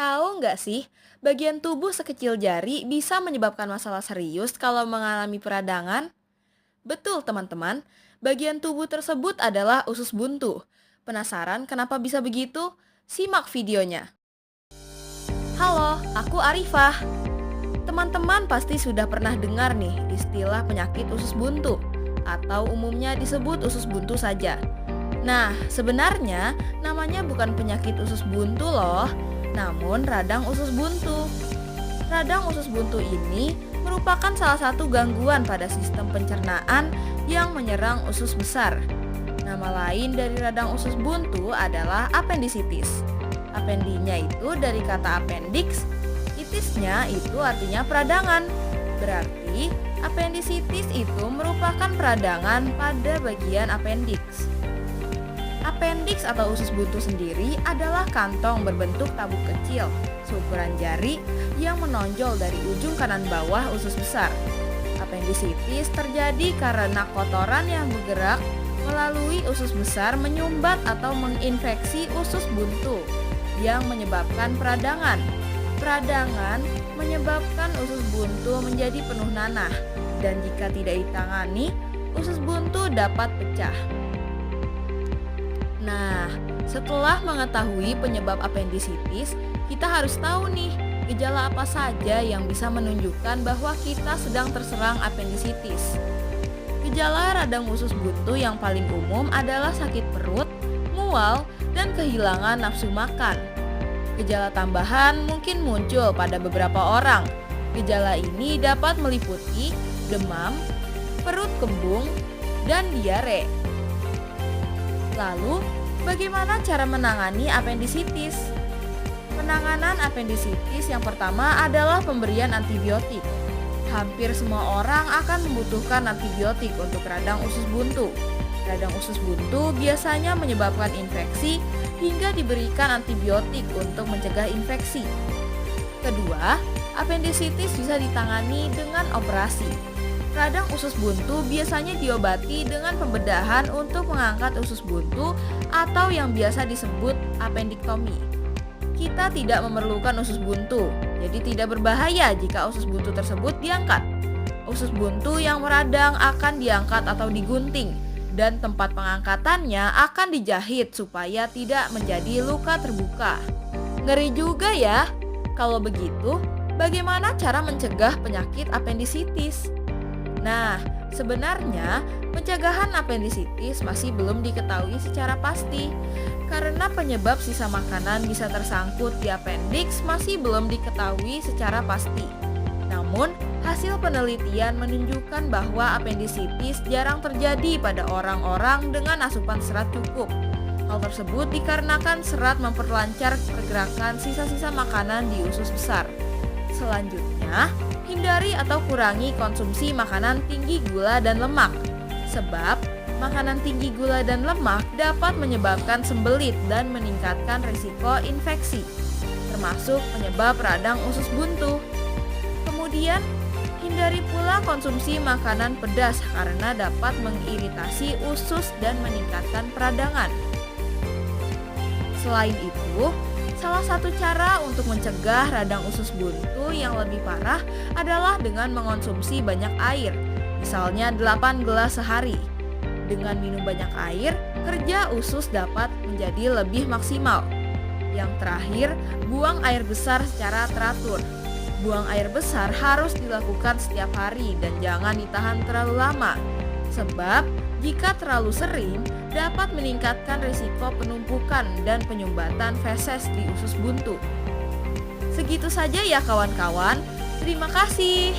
Tahu nggak sih, bagian tubuh sekecil jari bisa menyebabkan masalah serius kalau mengalami peradangan? Betul teman-teman, bagian tubuh tersebut adalah usus buntu. Penasaran kenapa bisa begitu? Simak videonya. Halo, aku Arifah. Teman-teman pasti sudah pernah dengar nih istilah penyakit usus buntu, atau umumnya disebut usus buntu saja. Nah, sebenarnya namanya bukan penyakit usus buntu loh, namun radang usus buntu. Radang usus buntu ini merupakan salah satu gangguan pada sistem pencernaan yang menyerang usus besar. Nama lain dari radang usus buntu adalah appendicitis. Appendinya itu dari kata appendix, itisnya itu artinya peradangan. Berarti appendicitis itu merupakan peradangan pada bagian appendix. Appendix atau usus buntu sendiri adalah kantong berbentuk tabuk kecil seukuran jari yang menonjol dari ujung kanan bawah usus besar. Appendicitis terjadi karena kotoran yang bergerak melalui usus besar menyumbat atau menginfeksi usus buntu yang menyebabkan peradangan. Peradangan menyebabkan usus buntu menjadi penuh nanah dan jika tidak ditangani, usus buntu dapat pecah. Nah, setelah mengetahui penyebab appendicitis, kita harus tahu nih, gejala apa saja yang bisa menunjukkan bahwa kita sedang terserang appendicitis. Gejala radang usus buntu yang paling umum adalah sakit perut, mual, dan kehilangan nafsu makan. Gejala tambahan mungkin muncul pada beberapa orang. Gejala ini dapat meliputi demam, perut kembung, dan diare. Lalu, bagaimana cara menangani appendicitis? Penanganan appendicitis yang pertama adalah pemberian antibiotik. Hampir semua orang akan membutuhkan antibiotik untuk radang usus buntu. Radang usus buntu biasanya menyebabkan infeksi hingga diberikan antibiotik untuk mencegah infeksi. Kedua, appendicitis bisa ditangani dengan operasi. Radang usus buntu biasanya diobati dengan pembedahan untuk mengangkat usus buntu atau yang biasa disebut appendektomi. Kita tidak memerlukan usus buntu, jadi tidak berbahaya jika usus buntu tersebut diangkat. Usus buntu yang meradang akan diangkat atau digunting, dan tempat pengangkatannya akan dijahit supaya tidak menjadi luka terbuka. Ngeri juga ya. Kalau begitu, bagaimana cara mencegah penyakit appendicitis? Nah, sebenarnya pencegahan appendicitis masih belum diketahui secara pasti karena penyebab sisa makanan bisa tersangkut di appendix masih belum diketahui secara pasti. Namun, hasil penelitian menunjukkan bahwa appendicitis jarang terjadi pada orang-orang dengan asupan serat cukup. Hal tersebut dikarenakan serat memperlancar pergerakan sisa-sisa makanan di usus besar. Selanjutnya, hindari atau kurangi konsumsi makanan tinggi gula dan lemak. Sebab, makanan tinggi gula dan lemak dapat menyebabkan sembelit dan meningkatkan risiko infeksi, termasuk penyebab radang usus buntu. Kemudian, hindari pula konsumsi makanan pedas karena dapat mengiritasi usus dan meningkatkan peradangan. Selain itu, salah satu cara untuk mencegah radang usus buntu yang lebih parah adalah dengan mengonsumsi banyak air, misalnya 8 gelas sehari. Dengan minum banyak air, kerja usus dapat menjadi lebih maksimal. Yang terakhir, buang air besar secara teratur. Buang air besar harus dilakukan setiap hari dan jangan ditahan terlalu lama. Sebab, jika terlalu sering, dapat meningkatkan risiko penumpukan dan penyumbatan feses di usus buntu. Segitu saja ya kawan-kawan. Terima kasih.